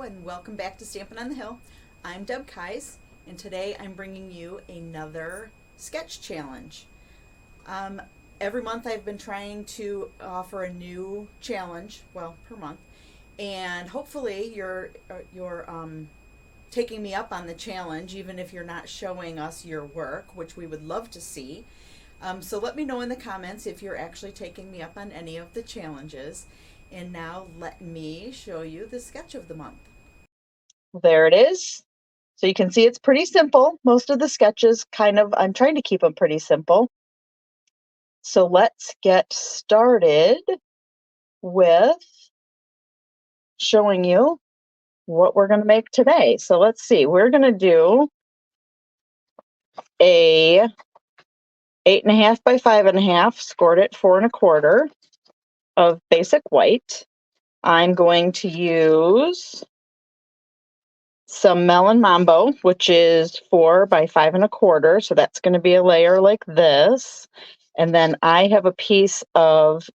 and welcome back to Stampin' on the Hill. I'm Deb Kais, and today I'm bringing you another sketch challenge. Um, every month I've been trying to offer a new challenge, well, per month, and hopefully you're taking me up on the challenge, even if you're not showing us your work, which we would love to see. So let me know in the comments if you're actually taking me up on any of the challenges. And now let me show you the sketch of the month. There it is. So you can see it's pretty simple. Most of the sketches I'm trying to keep them pretty simple. So let's get started with showing you what we're going to make today. So let's see, we're going to do a 8.5 by 5.5, scored at 4.25 of basic white. I'm going to use some Melon Mambo, which is 4 by 5.25. So that's going to be a layer like this. And then I have a piece of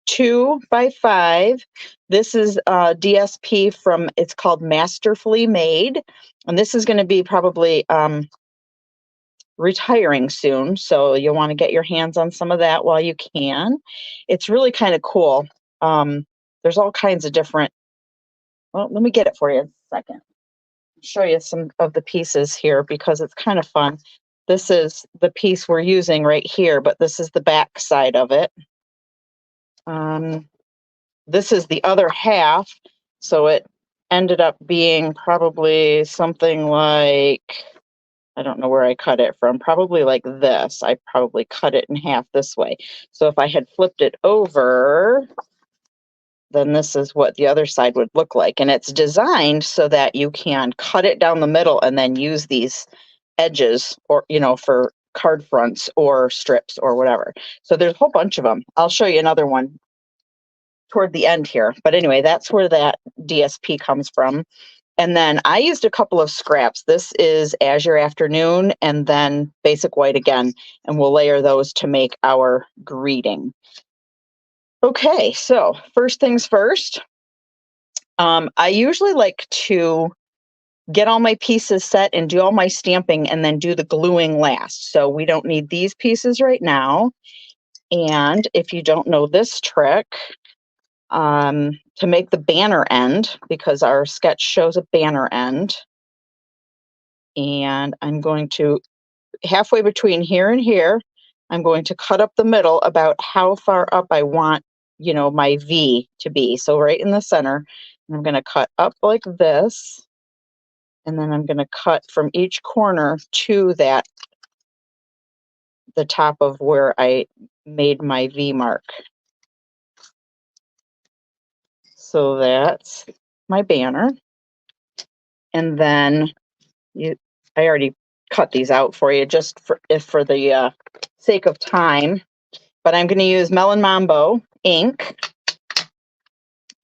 2 by 5. This is DSP from, it's called Masterfully Made. And this is going to be probably retiring soon. So you'll want to get your hands on some of that while you can. It's really kind of cool. There's all kinds of different, well, let me get it for you in a second. Show you some of the pieces here because it's kind of fun. This is the piece we're using right here, but this is the back side of it. This is the other half, so it ended up being probably something like, I don't know where I cut it from, probably like this. I probably cut it in half this way. So if I had flipped it over, then this is what the other side would look like. And it's designed so that you can cut it down the middle and then use these edges or, for card fronts or strips or whatever. So there's a whole bunch of them. I'll show you another one toward the end here. But anyway, that's where that DSP comes from. And then I used a couple of scraps. This is Azure Afternoon and then Basic White again. And we'll layer those to make our greeting. Okay, so first things first. I usually like to get all my pieces set and do all my stamping and then do the gluing last. So we don't need these pieces right now. And if you don't know this trick, to make the banner end, because our sketch shows a banner end, and I'm going to, halfway between here and here, I'm going to cut up the middle about how far up I want, my V to be. So right in the center, I'm going to cut up like this, and then I'm going to cut from each corner to the top of where I made my V mark. So that's my banner. And then I already cut these out for you just for the sake of time. But I'm going to use Melon Mambo ink.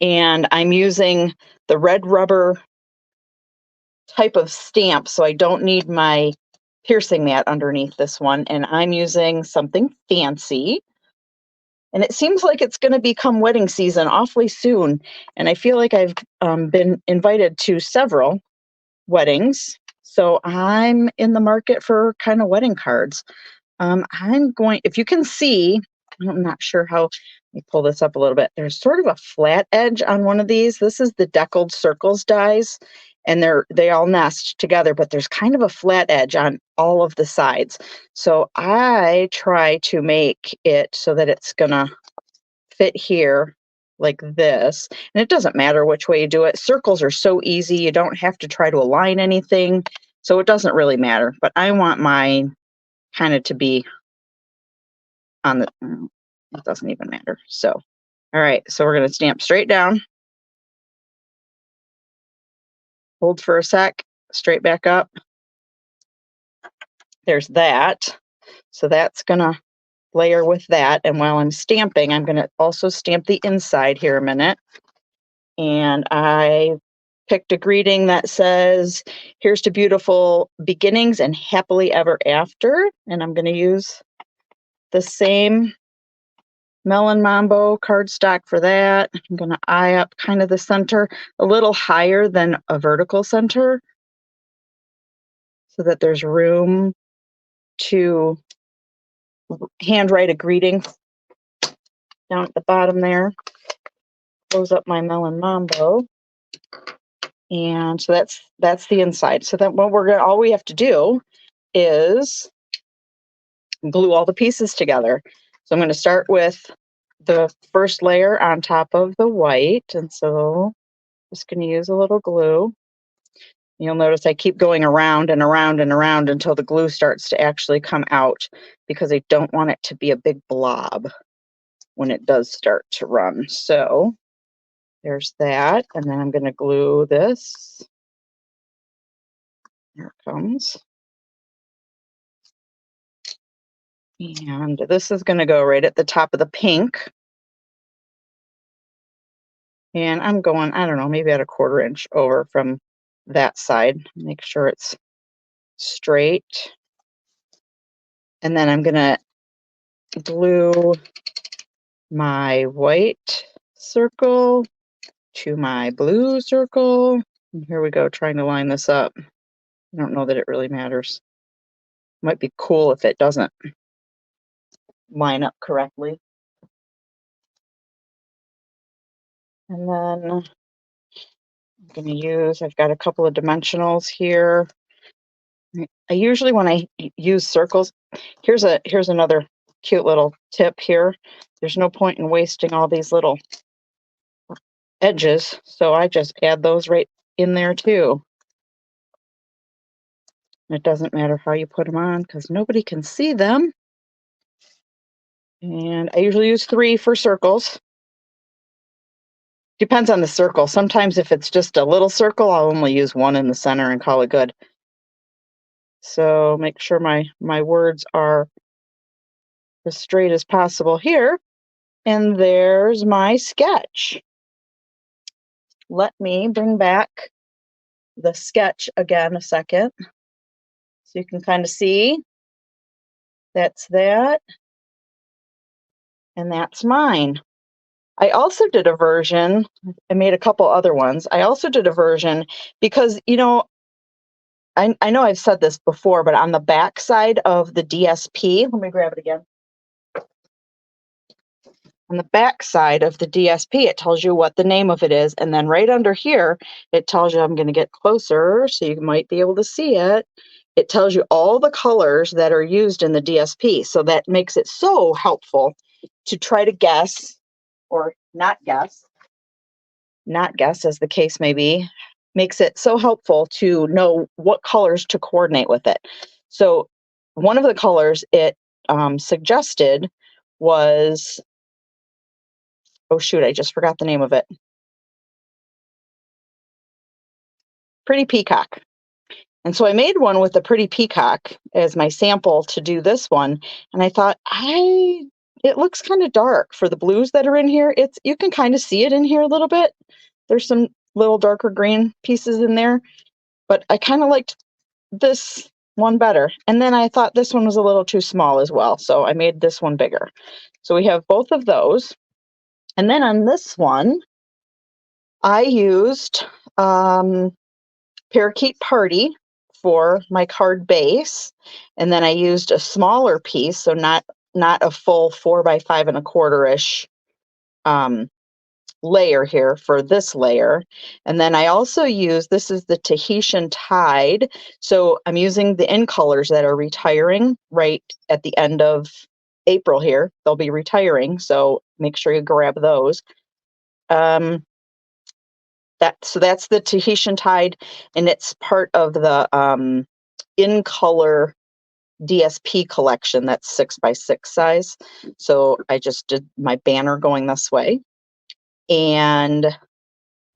And I'm using the red rubber type of stamp, so I don't need my piercing mat underneath this one. And I'm using something fancy. And it seems like it's going to become wedding season awfully soon. And I feel like I've been invited to several weddings. So I'm in the market for kind of wedding cards. If you can see, I'm not sure how, let me pull this up a little bit. There's sort of a flat edge on one of these. This is the Deckled Circles dies, and they all nest together, but there's kind of a flat edge on all of the sides. So I try to make it so that it's gonna fit here like this. And it doesn't matter which way you do it. Circles are so easy. You don't have to try to align anything. So it doesn't really matter. But I want mine kind of to be on the, it doesn't even matter. So, all right. So we're going to stamp straight down. Hold for a sec, straight back up. There's that. So that's going to layer with that. And while I'm stamping, I'm going to also stamp the inside here a minute. And I picked a greeting that says, "Here's to beautiful beginnings and happily ever after." And I'm going to use the same Melon Mambo cardstock for that. I'm going to eye up kind of the center a little higher than a vertical center so that there's room to handwrite a greeting down at the bottom there. Close up my Melon Mambo. And so that's the inside. So then all we have to do is glue all the pieces together. So I'm going to start with the first layer on top of the white. And so I'm just going to use a little glue. You'll notice I keep going around and around and around until the glue starts to actually come out, because I don't want it to be a big blob when it does start to run. So there's that. And then I'm going to glue this. Here it comes. And this is going to go right at the top of the pink. And I'm going, I don't know, maybe at a 1/4 inch over from that side. Make sure it's straight. And then I'm going to glue my white circle to my blue circle. And here we go, trying to line this up. I don't know that it really matters. Might be cool if it doesn't line up correctly. And then I'm going to use, I've got a couple of dimensionals here. I usually, when I use circles, here's another cute little tip here. There's no point in wasting all these little edges, so I just add those right in there too. It doesn't matter how you put them on because nobody can see them. And I usually use 3 for circles. Depends on the circle. Sometimes if it's just a little circle, I'll only use 1 in the center and call it good. So make sure my words are as straight as possible here. And there's my sketch. Let me bring back the sketch again a second so you can kind of see. That's that. And that's mine. I also did a version. I made a couple other ones. I also did a version because, you know, I know I've said this before, but on the back side of the DSP, let me grab it again. On the back side of the DSP, it tells you what the name of it is. And then right under here, it tells you, I'm going to get closer so you might be able to see it. It tells you all the colors that are used in the DSP. So that makes it so helpful to try to guess or not guess as the case may be. Makes it so helpful to know what colors to coordinate with it. So one of the colors it suggested was, oh shoot, I just forgot the name of it. Pretty Peacock. And so I made one with the Pretty Peacock as my sample to do this one. And I thought, it looks kind of dark for the blues that are in here. You can kind of see it in here a little bit. There's some little darker green pieces in there, but I kind of liked this one better. And then I thought this one was a little too small as well. So I made this one bigger. So we have both of those. And then on this one, I used Parakeet Party for my card base. And then I used a smaller piece, so not a full 4 by 5 1/4-ish layer here for this layer. And then I also use, this is the Tahitian Tide. So I'm using the in colors that are retiring right at the end of April here. They'll be retiring, so make sure you grab those. So that's the Tahitian Tide, and it's part of the in color DSP collection. That's 6 by 6 size. So I just did my banner going this way. And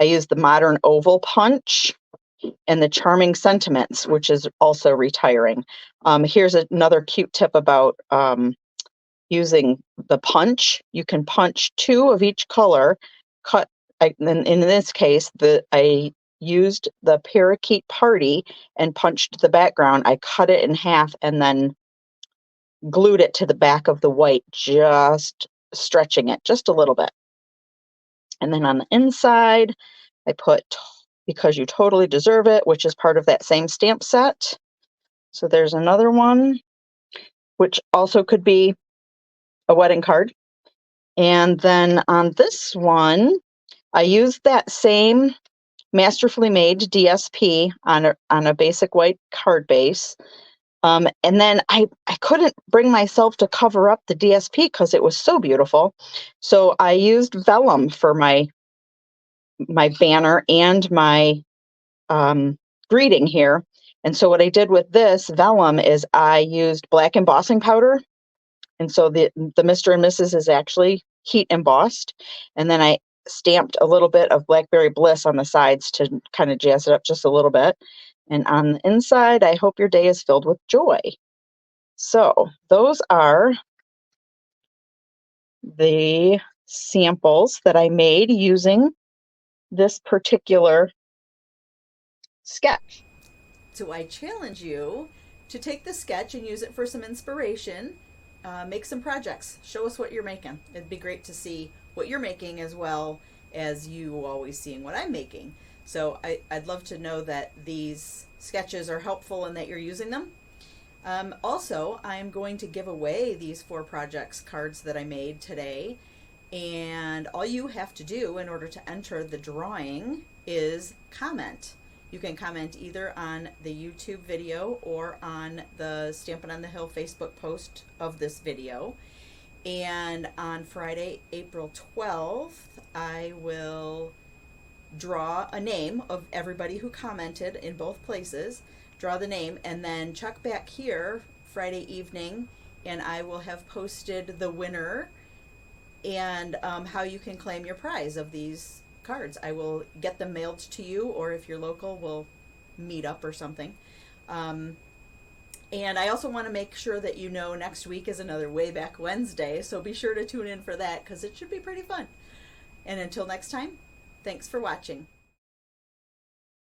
I used the Modern Oval Punch and the Charming Sentiments, which is also retiring. Here's another cute tip about using the punch. You can punch 2 of each color. In this case, I used the Parakeet Party and punched the background. I cut it in half and then glued it to the back of the white just stretching it just a little bit. And then on the inside, I put Because You Totally Deserve It, which is part of that same stamp set. So there's another one, which also could be a wedding card. And then on this one, I used that same Masterfully Made DSP on a basic white card base. And then I couldn't bring myself to cover up the DSP because it was so beautiful. So I used vellum for my banner and my greeting here. And so what I did with this vellum is I used black embossing powder. And so the Mr. and Mrs. is actually heat embossed. And then I stamped a little bit of Blackberry Bliss on the sides to kind of jazz it up just a little bit. And on the inside, I hope your day is filled with joy. So those are the samples that I made using this particular sketch. So I challenge you to take the sketch and use it for some inspiration. Make some projects. Show us what you're making. It'd be great to see what you're making as well as you always seeing what I'm making. So I'd love to know that these sketches are helpful and that you're using them. Also, I'm going to give away these 4 projects cards that I made today. And all you have to do in order to enter the drawing is comment. You can comment either on the YouTube video or on the Stampin' on the Hill Facebook post of this video. And on Friday, April 12th, I will draw a name of everybody who commented in both places, draw the name, and then check back here Friday evening, and I will have posted the winner and how you can claim your prize of these cards. I will get them mailed to you, or if you're local, we'll meet up or something. And I also want to make sure that you know next week is another Way Back Wednesday, so be sure to tune in for that because it should be pretty fun. And until next time, thanks for watching.